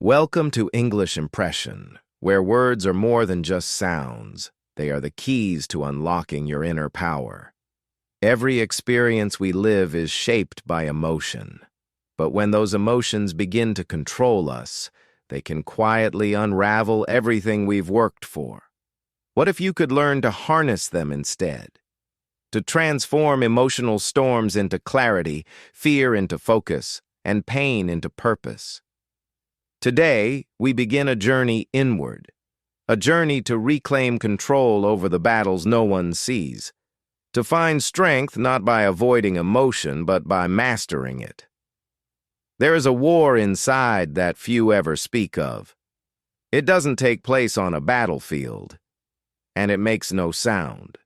Welcome to English Impression, where words are more than just sounds. They are the keys to unlocking your inner power. Every experience we live is shaped by emotion. But when those emotions begin to control us, they can quietly unravel everything we've worked for. What if you could learn to harness them instead? To transform emotional storms into clarity, fear into focus, and pain into purpose. Today, we begin a journey inward, a journey to reclaim control over the battles no one sees, to find strength not by avoiding emotion but by mastering it. There is a war inside that few ever speak of. It doesn't take place on a battlefield, and it makes no sound.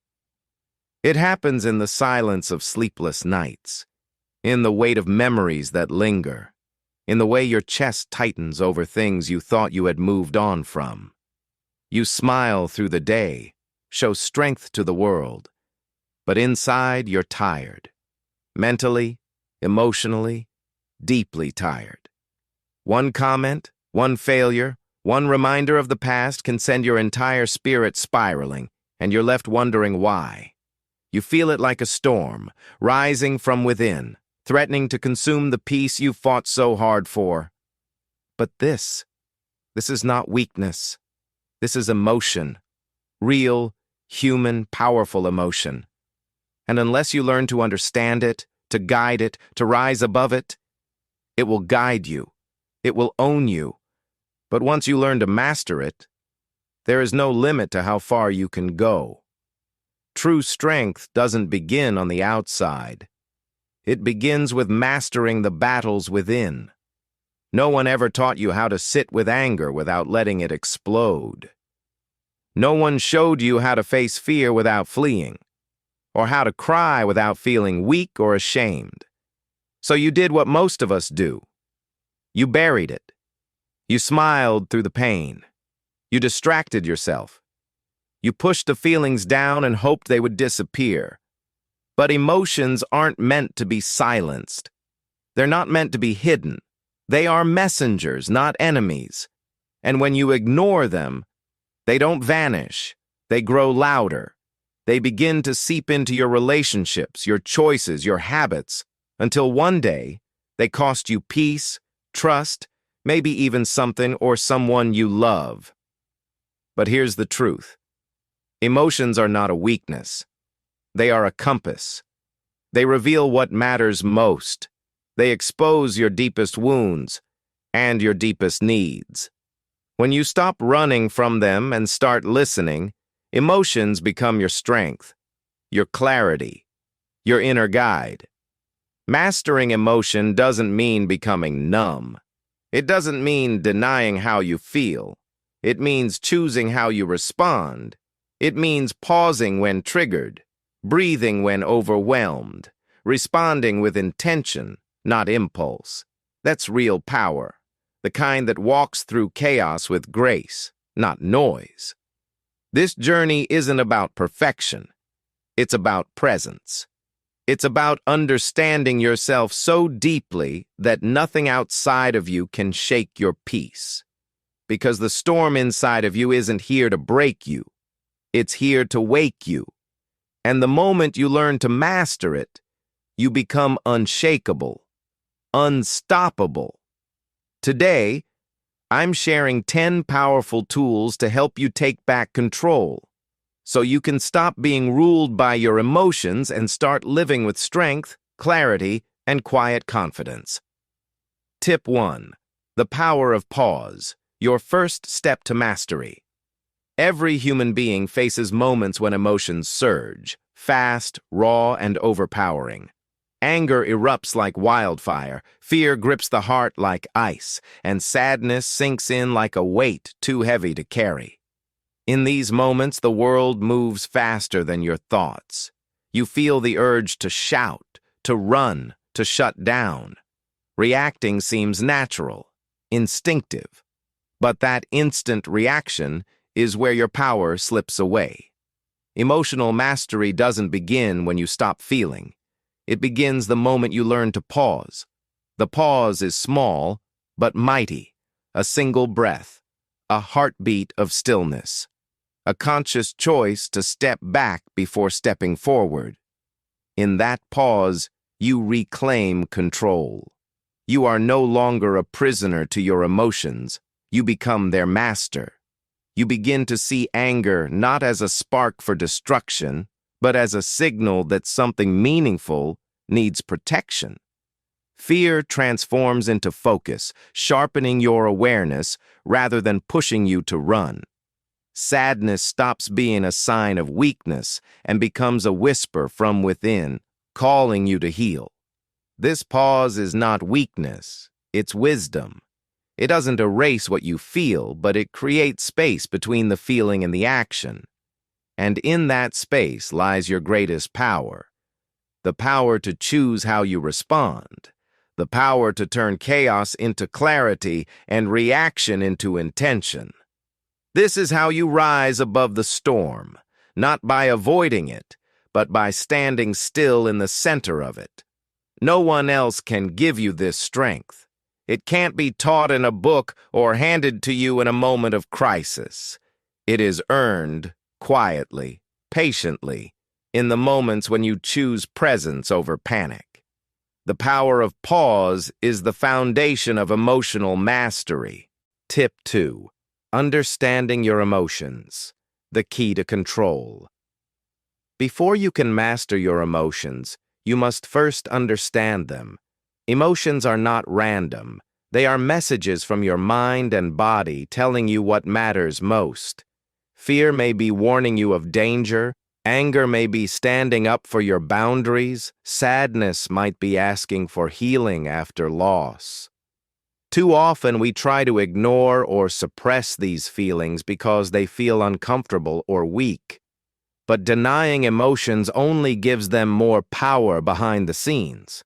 It happens in the silence of sleepless nights, in the weight of memories that linger, in the way your chest tightens over things you thought you had moved on from. You smile through the day, show strength to the world, but inside you're tired. Mentally, emotionally, deeply tired. One comment, one failure, one reminder of the past can send your entire spirit spiraling, and you're left wondering why. You feel it like a storm, rising from within, threatening to consume the peace you fought so hard for. But this is not weakness. This is emotion. Real, human, powerful emotion. And unless you learn to understand it, to guide it, to rise above it, it will guide you. It will own you. But once you learn to master it, there is no limit to how far you can go. True strength doesn't begin on the outside. It begins with mastering the battles within. No one ever taught you how to sit with anger without letting it explode. No one showed you how to face fear without fleeing, or how to cry without feeling weak or ashamed. So you did what most of us do. You buried it. You smiled through the pain. You distracted yourself. You pushed the feelings down and hoped they would disappear. But emotions aren't meant to be silenced. They're not meant to be hidden. They are messengers, not enemies. And when you ignore them, they don't vanish. They grow louder. They begin to seep into your relationships, your choices, your habits, until one day they cost you peace, trust, maybe even something or someone you love. But here's the truth. Emotions are not a weakness. They are a compass. They reveal what matters most. They expose your deepest wounds and your deepest needs. When you stop running from them and start listening, emotions become your strength, your clarity, your inner guide. Mastering emotion doesn't mean becoming numb. It doesn't mean denying how you feel. It means choosing how you respond. It means pausing when triggered, breathing when overwhelmed, responding with intention, not impulse. That's real power, the kind that walks through chaos with grace, not noise. This journey isn't about perfection. It's about presence. It's about understanding yourself so deeply that nothing outside of you can shake your peace. Because the storm inside of you isn't here to break you. It's here to wake you. And the moment you learn to master it, you become unshakable, unstoppable. Today, I'm sharing 10 powerful tools to help you take back control, so you can stop being ruled by your emotions and start living with strength, clarity, and quiet confidence. Tip 1. The power of pause, your first step to mastery. Every human being faces moments when emotions surge, fast, raw, and overpowering. Anger erupts like wildfire, fear grips the heart like ice, and sadness sinks in like a weight too heavy to carry. In these moments, the world moves faster than your thoughts. You feel the urge to shout, to run, to shut down. Reacting seems natural, instinctive. But that instant reaction is where your power slips away. Emotional mastery doesn't begin when you stop feeling. It begins the moment you learn to pause. The pause is small, but mighty. a single breath, a heartbeat of stillness, a conscious choice to step back before stepping forward. In that pause, you reclaim control. You are no longer a prisoner to your emotions. You become their master. You begin to see anger not as a spark for destruction, but as a signal that something meaningful needs protection. Fear transforms into focus, sharpening your awareness rather than pushing you to run. Sadness stops being a sign of weakness and becomes a whisper from within, calling you to heal. This pause is not weakness, it's wisdom. It doesn't erase what you feel, but it creates space between the feeling and the action. And in that space lies your greatest power. The power to choose how you respond. The power to turn chaos into clarity and reaction into intention. This is how you rise above the storm, not by avoiding it, but by standing still in the center of it. No one else can give you this strength. It can't be taught in a book or handed to you in a moment of crisis. It is earned quietly, patiently, in the moments when you choose presence over panic. The power of pause is the foundation of emotional mastery. Tip 2. Understanding your emotions, the key to control. Before you can master your emotions, you must first understand them. Emotions are not random. They are messages from your mind and body telling you what matters most. Fear may be warning you of danger. Anger may be standing up for your boundaries. Sadness might be asking for healing after loss. Too often we try to ignore or suppress these feelings because they feel uncomfortable or weak. But denying emotions only gives them more power behind the scenes.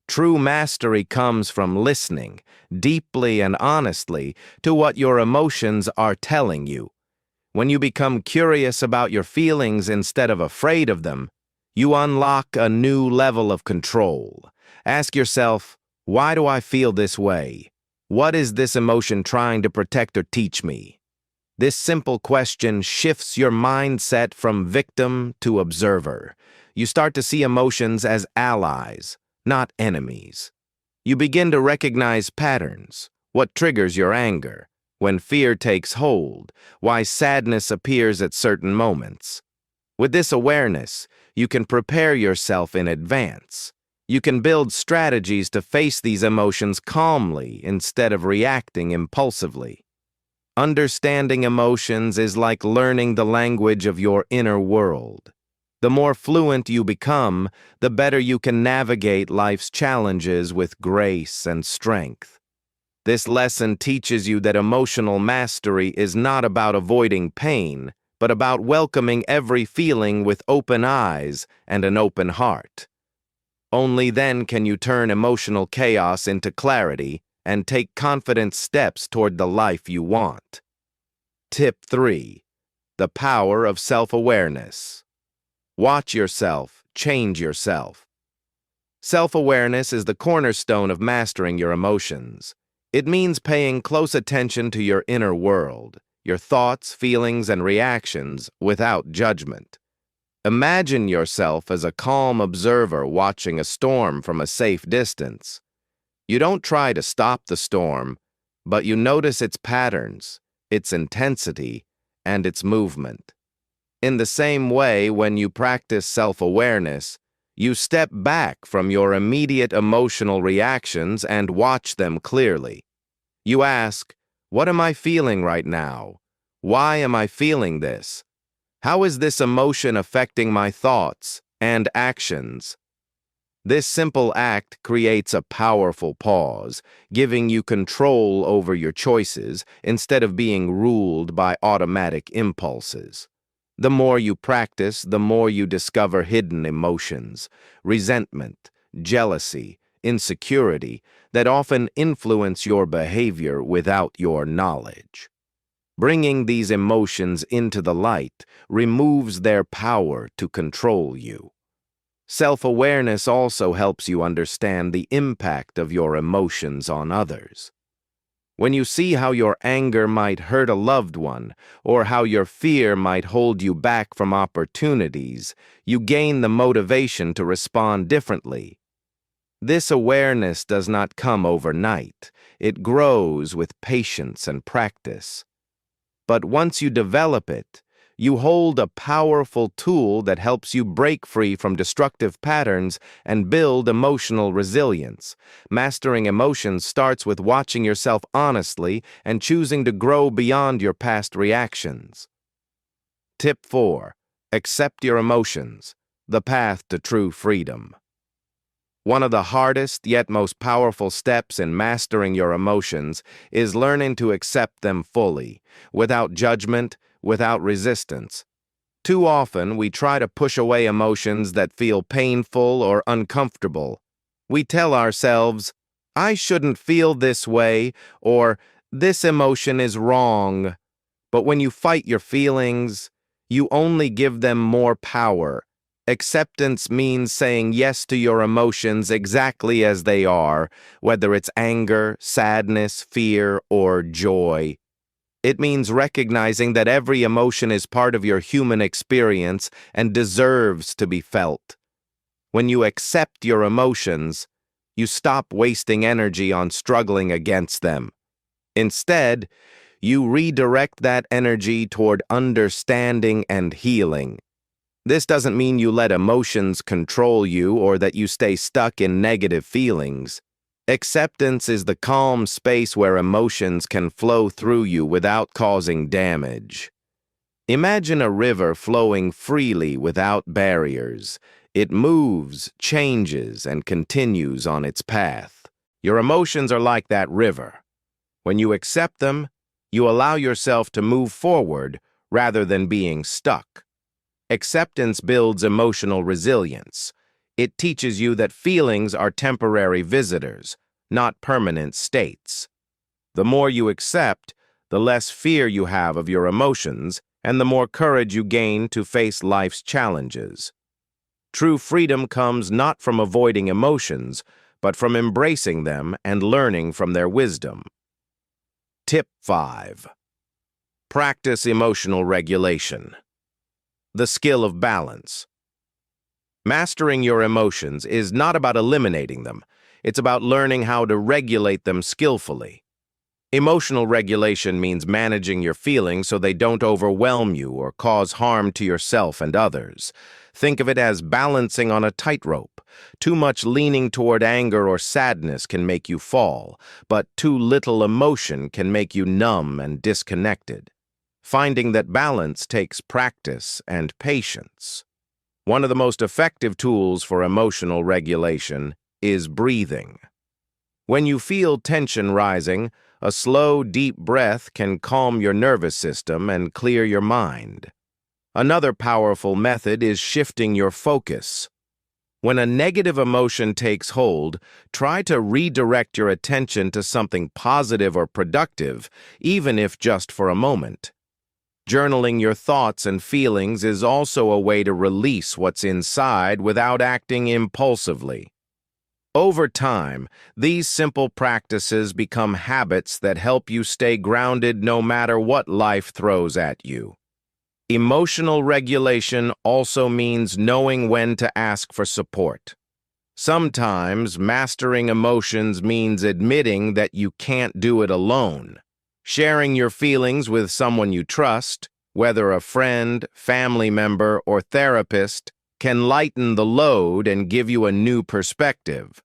True mastery comes from listening, deeply and honestly, to what your emotions are telling you. When you become curious about your feelings instead of afraid of them, you unlock a new level of control. Ask yourself, why do I feel this way? What is this emotion trying to protect or teach me? This simple question shifts your mindset from victim to observer. You start to see emotions as allies, not enemies. You begin to recognize patterns, what triggers your anger, when fear takes hold, why sadness appears at certain moments. With this awareness, you can prepare yourself in advance. You can build strategies to face these emotions calmly instead of reacting impulsively. Understanding emotions is like learning the language of your inner world. The more fluent you become, the better you can navigate life's challenges with grace and strength. This lesson teaches you that emotional mastery is not about avoiding pain, but about welcoming every feeling with open eyes and an open heart. Only then can you turn emotional chaos into clarity and take confident steps toward the life you want. Tip 3. The power of self-awareness. Watch yourself, change yourself. Self-awareness is the cornerstone of mastering your emotions. It means paying close attention to your inner world, your thoughts, feelings, and reactions without judgment. Imagine yourself as a calm observer watching a storm from a safe distance. You don't try to stop the storm, but you notice its patterns, its intensity, and its movement. In the same way, when you practice self-awareness, you step back from your immediate emotional reactions and watch them clearly. You ask, what am I feeling right now? Why am I feeling this? How is this emotion affecting my thoughts and actions? This simple act creates a powerful pause, giving you control over your choices instead of being ruled by automatic impulses. The more you practice, the more you discover hidden emotions, resentment, jealousy, insecurity, that often influence your behavior without your knowledge. Bringing these emotions into the light removes their power to control you. Self-awareness also helps you understand the impact of your emotions on others. When you see how your anger might hurt a loved one, or how your fear might hold you back from opportunities, you gain the motivation to respond differently. This awareness does not come overnight. It grows with patience and practice. But once you develop it, you hold a powerful tool that helps you break free from destructive patterns and build emotional resilience. Mastering emotions starts with watching yourself honestly and choosing to grow beyond your past reactions. Tip 4. Accept your emotions. The path to true freedom. One of the hardest yet most powerful steps in mastering your emotions is learning to accept them fully, without judgment, without resistance. Too often, we try to push away emotions that feel painful or uncomfortable. We tell ourselves, "I shouldn't feel this way," or "this emotion is wrong." But when you fight your feelings, you only give them more power. Acceptance means saying yes to your emotions exactly as they are, whether it's anger, sadness, fear, or joy. It means recognizing that every emotion is part of your human experience and deserves to be felt. When you accept your emotions, you stop wasting energy on struggling against them. Instead, you redirect that energy toward understanding and healing. This doesn't mean you let emotions control you or that you stay stuck in negative feelings. Acceptance is the calm space where emotions can flow through you without causing damage. Imagine a river flowing freely without barriers. It moves, changes, and continues on its path. Your emotions are like that river. When you accept them, you allow yourself to move forward rather than being stuck. Acceptance builds emotional resilience. It teaches you that feelings are temporary visitors, not permanent states. The more you accept, the less fear you have of your emotions, and the more courage you gain to face life's challenges. True freedom comes not from avoiding emotions, but from embracing them and learning from their wisdom. Tip 5. Practice emotional regulation. The skill of balance. Mastering your emotions is not about eliminating them. It's about learning how to regulate them skillfully. Emotional regulation means managing your feelings so they don't overwhelm you or cause harm to yourself and others. Think of it as balancing on a tightrope. Too much leaning toward anger or sadness can make you fall, but too little emotion can make you numb and disconnected. Finding that balance takes practice and patience. One of the most effective tools for emotional regulation is breathing. When you feel tension rising, a slow, deep breath can calm your nervous system and clear your mind. Another powerful method is shifting your focus. When a negative emotion takes hold, try to redirect your attention to something positive or productive, even if just for a moment. Journaling your thoughts and feelings is also a way to release what's inside without acting impulsively. Over time, these simple practices become habits that help you stay grounded no matter what life throws at you. Emotional regulation also means knowing when to ask for support. Sometimes mastering emotions means admitting that you can't do it alone. Sharing your feelings with someone you trust, whether a friend, family member, or therapist, can lighten the load and give you a new perspective.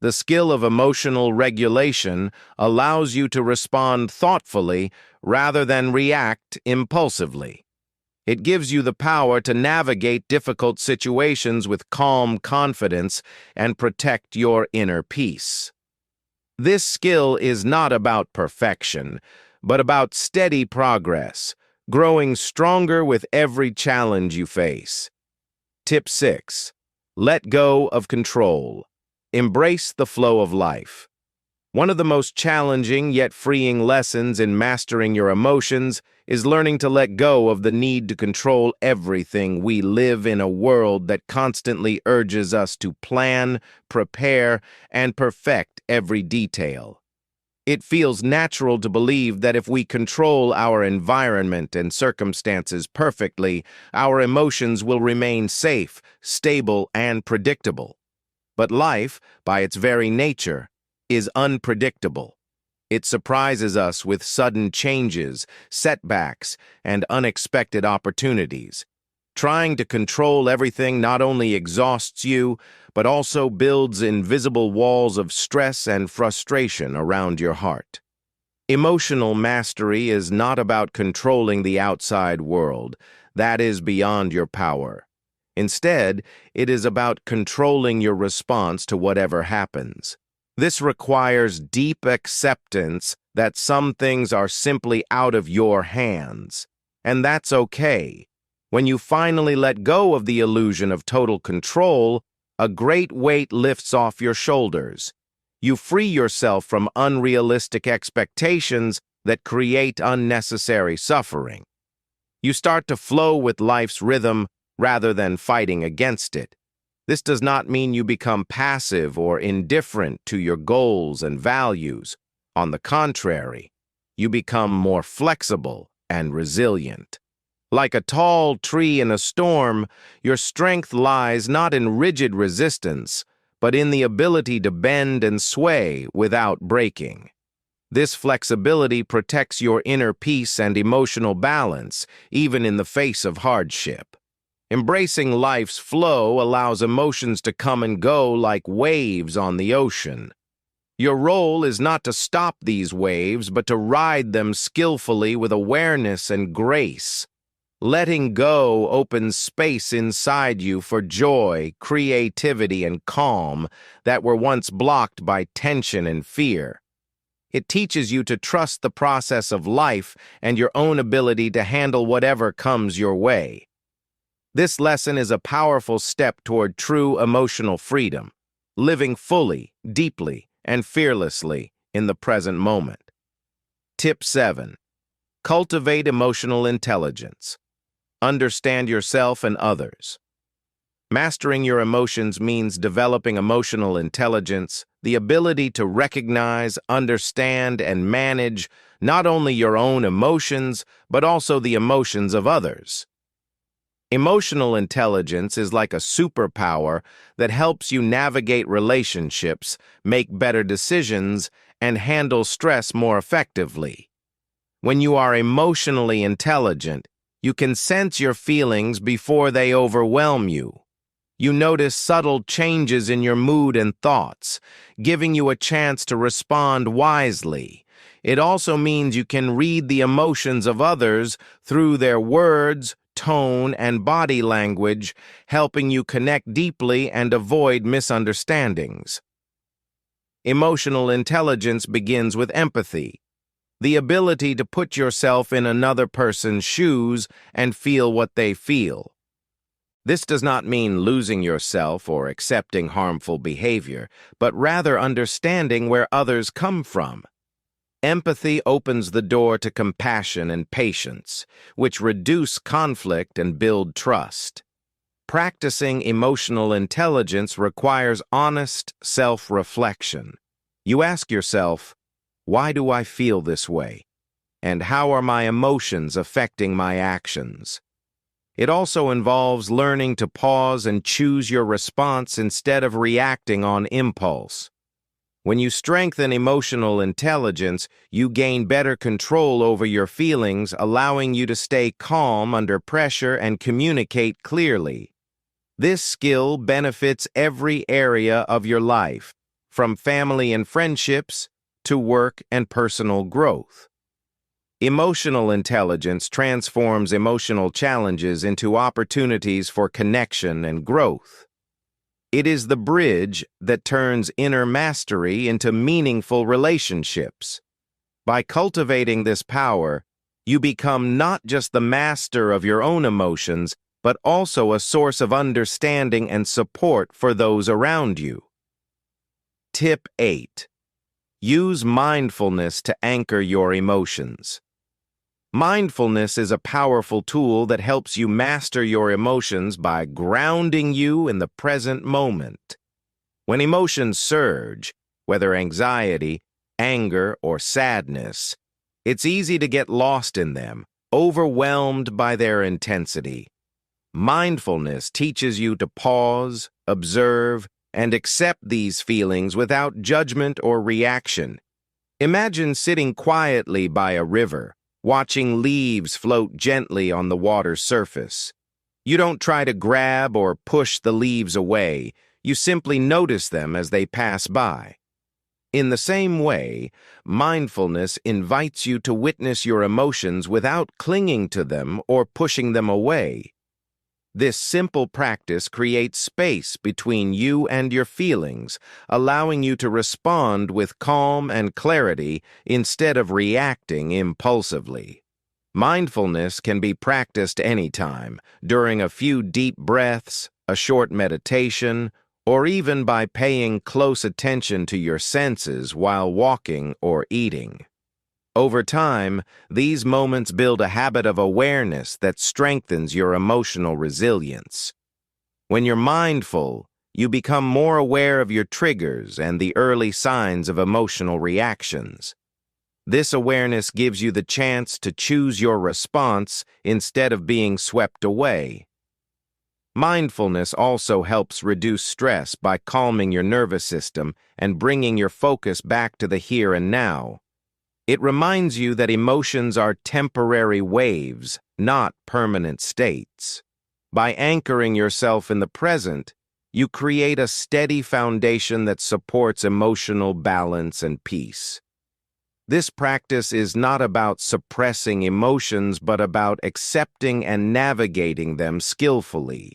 The skill of emotional regulation allows you to respond thoughtfully rather than react impulsively. It gives you the power to navigate difficult situations with calm confidence and protect your inner peace. This skill is not about perfection, but about steady progress, growing stronger with every challenge you face. Tip 6. Let go of control. Embrace the flow of life. One of the most challenging yet freeing lessons in mastering your emotions is learning to let go of the need to control everything. We live in a world that constantly urges us to plan, prepare, and perfect every detail. It feels natural to believe that if we control our environment and circumstances perfectly, our emotions will remain safe, stable, and predictable. But life, by its very nature, is unpredictable. It surprises us with sudden changes, setbacks, and unexpected opportunities. Trying to control everything not only exhausts you, but also builds invisible walls of stress and frustration around your heart. Emotional mastery is not about controlling the outside world. That is beyond your power. Instead, it is about controlling your response to whatever happens. This requires deep acceptance that some things are simply out of your hands. And that's okay. When you finally let go of the illusion of total control, a great weight lifts off your shoulders. You free yourself from unrealistic expectations that create unnecessary suffering. You start to flow with life's rhythm rather than fighting against it. This does not mean you become passive or indifferent to your goals and values. On the contrary, you become more flexible and resilient. Like a tall tree in a storm, your strength lies not in rigid resistance, but in the ability to bend and sway without breaking. This flexibility protects your inner peace and emotional balance, even in the face of hardship. Embracing life's flow allows emotions to come and go like waves on the ocean. Your role is not to stop these waves, but to ride them skillfully with awareness and grace. Letting go opens space inside you for joy, creativity, and calm that were once blocked by tension and fear. It teaches you to trust the process of life and your own ability to handle whatever comes your way. This lesson is a powerful step toward true emotional freedom, living fully, deeply, and fearlessly in the present moment. Tip 7. Cultivate emotional intelligence. Understand yourself and others. Mastering your emotions means developing emotional intelligence, the ability to recognize, understand, and manage not only your own emotions, but also the emotions of others. Emotional intelligence is like a superpower that helps you navigate relationships, make better decisions, and handle stress more effectively. When you are emotionally intelligent, you can sense your feelings before they overwhelm you. You notice subtle changes in your mood and thoughts, giving you a chance to respond wisely. It also means you can read the emotions of others through their words, tone, and body language, helping you connect deeply and avoid misunderstandings. Emotional intelligence begins with empathy, the ability to put yourself in another person's shoes and feel what they feel. This does not mean losing yourself or accepting harmful behavior, but rather understanding where others come from. Empathy opens the door to compassion and patience, which reduce conflict and build trust. Practicing emotional intelligence requires honest self-reflection. You ask yourself, why do I feel this way? And how are my emotions affecting my actions? It also involves learning to pause and choose your response instead of reacting on impulse. When you strengthen emotional intelligence, you gain better control over your feelings, allowing you to stay calm under pressure and communicate clearly. This skill benefits every area of your life, from family and friendships to work and personal growth. Emotional intelligence transforms emotional challenges into opportunities for connection and growth. It is the bridge that turns inner mastery into meaningful relationships. By cultivating this power, you become not just the master of your own emotions, but also a source of understanding and support for those around you. Tip 8. Use mindfulness to anchor your emotions. Mindfulness is a powerful tool that helps you master your emotions by grounding you in the present moment. When emotions surge, whether anxiety, anger, or sadness, it's easy to get lost in them, overwhelmed by their intensity. Mindfulness teaches you to pause, observe, and accept these feelings without judgment or reaction. Imagine sitting quietly by a river, watching leaves float gently on the water's surface. You don't try to grab or push the leaves away, you simply notice them as they pass by. In the same way, mindfulness invites you to witness your emotions without clinging to them or pushing them away. This simple practice creates space between you and your feelings, allowing you to respond with calm and clarity instead of reacting impulsively. Mindfulness can be practiced anytime, during a few deep breaths, a short meditation, or even by paying close attention to your senses while walking or eating. Over time, these moments build a habit of awareness that strengthens your emotional resilience. When you're mindful, you become more aware of your triggers and the early signs of emotional reactions. This awareness gives you the chance to choose your response instead of being swept away. Mindfulness also helps reduce stress by calming your nervous system and bringing your focus back to the here and now. It reminds you that emotions are temporary waves, not permanent states. By anchoring yourself in the present, you create a steady foundation that supports emotional balance and peace. This practice is not about suppressing emotions, but about accepting and navigating them skillfully.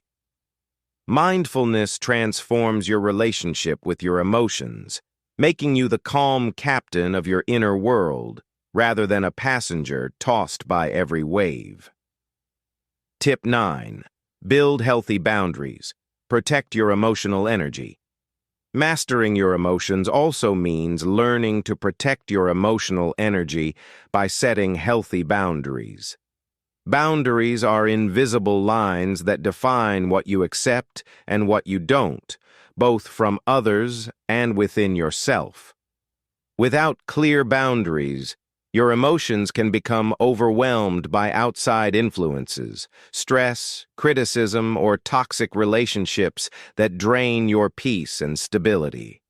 Mindfulness transforms your relationship with your emotions, making you the calm captain of your inner world, rather than a passenger tossed by every wave. Tip 9. Build healthy boundaries. Protect your emotional energy. Mastering your emotions also means learning to protect your emotional energy by setting healthy boundaries. Boundaries are invisible lines that define what you accept and what you don't, both from others and within yourself. Without clear boundaries, your emotions can become overwhelmed by outside influences, stress, criticism, or toxic relationships that drain your peace and stability.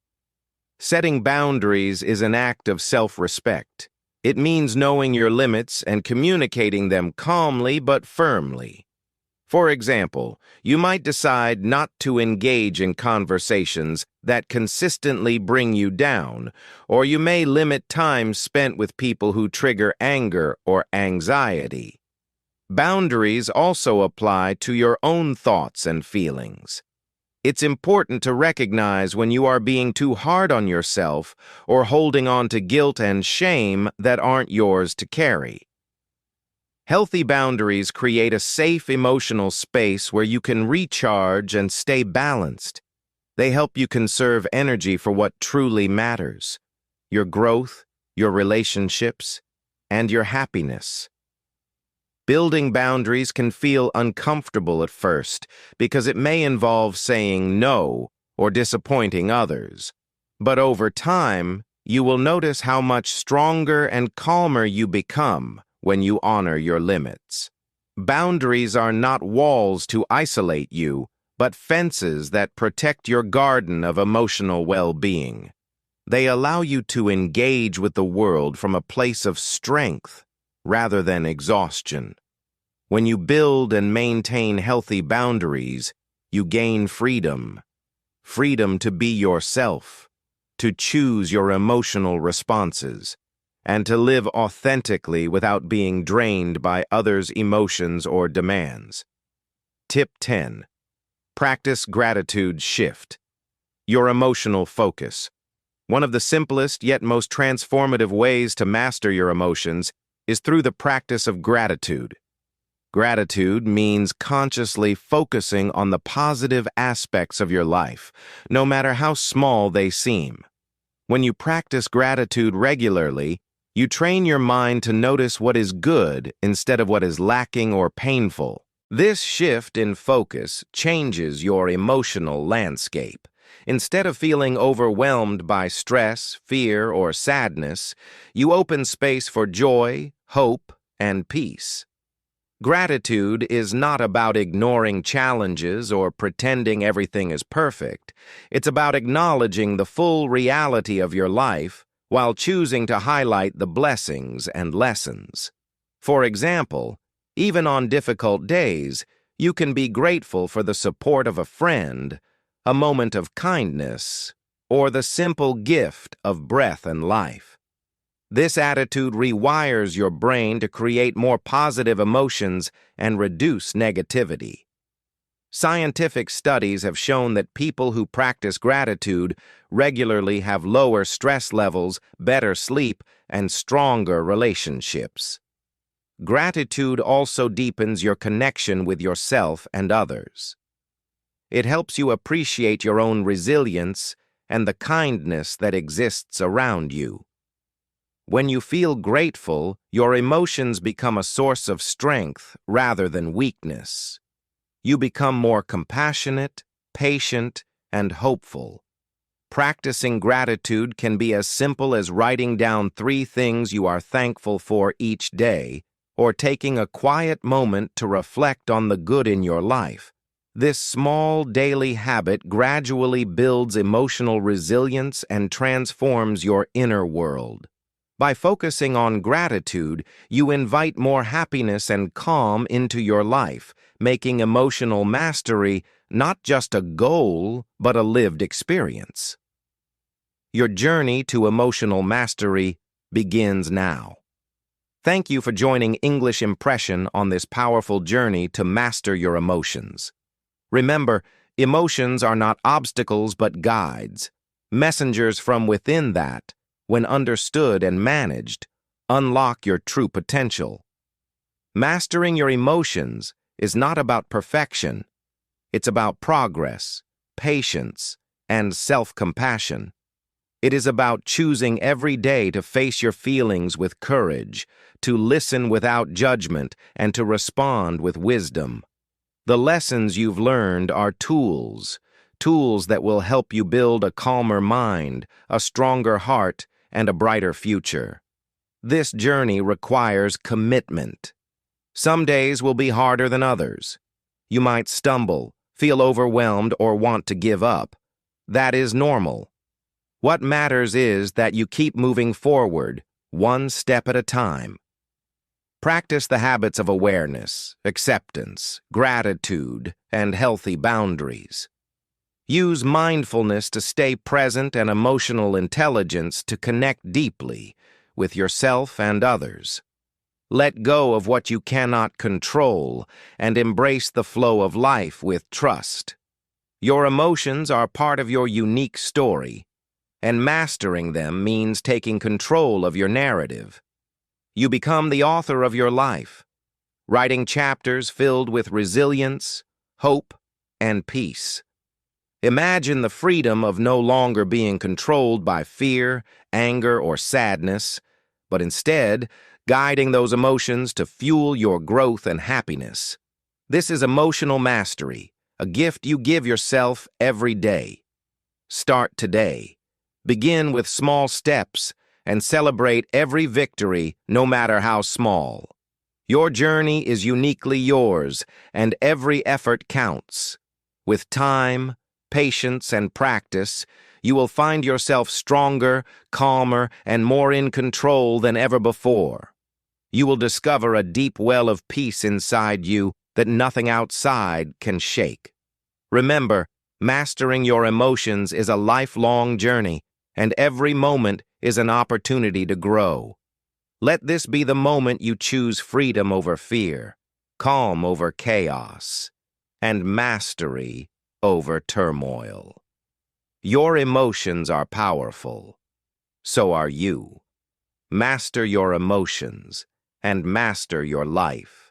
Setting boundaries is an act of self-respect. It means knowing your limits and communicating them calmly but firmly. For example, you might decide not to engage in conversations that consistently bring you down, or you may limit time spent with people who trigger anger or anxiety. Boundaries also apply to your own thoughts and feelings. It's important to recognize when you are being too hard on yourself or holding on to guilt and shame that aren't yours to carry. Healthy boundaries create a safe emotional space where you can recharge and stay balanced. They help you conserve energy for what truly matters: your growth, your relationships, and your happiness. Building boundaries can feel uncomfortable at first because it may involve saying no or disappointing others. But over time, you will notice how much stronger and calmer you become when you honor your limits. Boundaries are not walls to isolate you, but fences that protect your garden of emotional well-being. They allow you to engage with the world from a place of strength rather than exhaustion. When you build and maintain healthy boundaries, you gain freedom. Freedom to be yourself, to choose your emotional responses, and to live authentically without being drained by others' emotions or demands. Tip 10. Practice gratitude shift. Your emotional focus. One of the simplest yet most transformative ways to master your emotions is through the practice of gratitude. Gratitude means consciously focusing on the positive aspects of your life, no matter how small they seem. When you practice gratitude regularly, you train your mind to notice what is good instead of what is lacking or painful. This shift in focus changes your emotional landscape. Instead of feeling overwhelmed by stress, fear, or sadness, you open space for joy, hope, and peace. Gratitude is not about ignoring challenges or pretending everything is perfect. It's about acknowledging the full reality of your life while choosing to highlight the blessings and lessons. For example, even on difficult days, you can be grateful for the support of a friend, a moment of kindness, or the simple gift of breath and life. This attitude rewires your brain to create more positive emotions and reduce negativity. Scientific studies have shown that people who practice gratitude regularly have lower stress levels, better sleep, and stronger relationships. Gratitude also deepens your connection with yourself and others. It helps you appreciate your own resilience and the kindness that exists around you. When you feel grateful, your emotions become a source of strength rather than weakness. You become more compassionate, patient, and hopeful. Practicing gratitude can be as simple as writing down 3 things you are thankful for each day, or taking a quiet moment to reflect on the good in your life. This small daily habit gradually builds emotional resilience and transforms your inner world. By focusing on gratitude, you invite more happiness and calm into your life, making emotional mastery not just a goal, but a lived experience. Your journey to emotional mastery begins now. Thank you for joining English Impression on this powerful journey to master your emotions. Remember, emotions are not obstacles but guides, messengers from within that, when understood and managed, unlock your true potential. Mastering your emotions is not about perfection. It's about progress, patience, and self-compassion. It is about choosing every day to face your feelings with courage, to listen without judgment, and to respond with wisdom. The lessons you've learned are tools that will help you build a calmer mind, a stronger heart, and a brighter future. This journey requires commitment. Some days will be harder than others. You might stumble, feel overwhelmed, or want to give up. That is normal. What matters is that you keep moving forward, one step at a time. Practice the habits of awareness, acceptance, gratitude, and healthy boundaries. Use mindfulness to stay present and emotional intelligence to connect deeply with yourself and others. Let go of what you cannot control and embrace the flow of life with trust. Your emotions are part of your unique story, and mastering them means taking control of your narrative. You become the author of your life, writing chapters filled with resilience, hope, and peace. Imagine the freedom of no longer being controlled by fear, anger, or sadness, but instead guiding those emotions to fuel your growth and happiness. This is emotional mastery, a gift you give yourself every day. Start today. Begin with small steps and celebrate every victory, no matter how small. Your journey is uniquely yours, and every effort counts. With time, patience, and practice, you will find yourself stronger, calmer, and more in control than ever before. You will discover a deep well of peace inside you that nothing outside can shake. Remember, mastering your emotions is a lifelong journey, and every moment is an opportunity to grow. Let this be the moment you choose freedom over fear, calm over chaos, and mastery over turmoil. Your emotions are powerful. So are you. Master your emotions and master your life.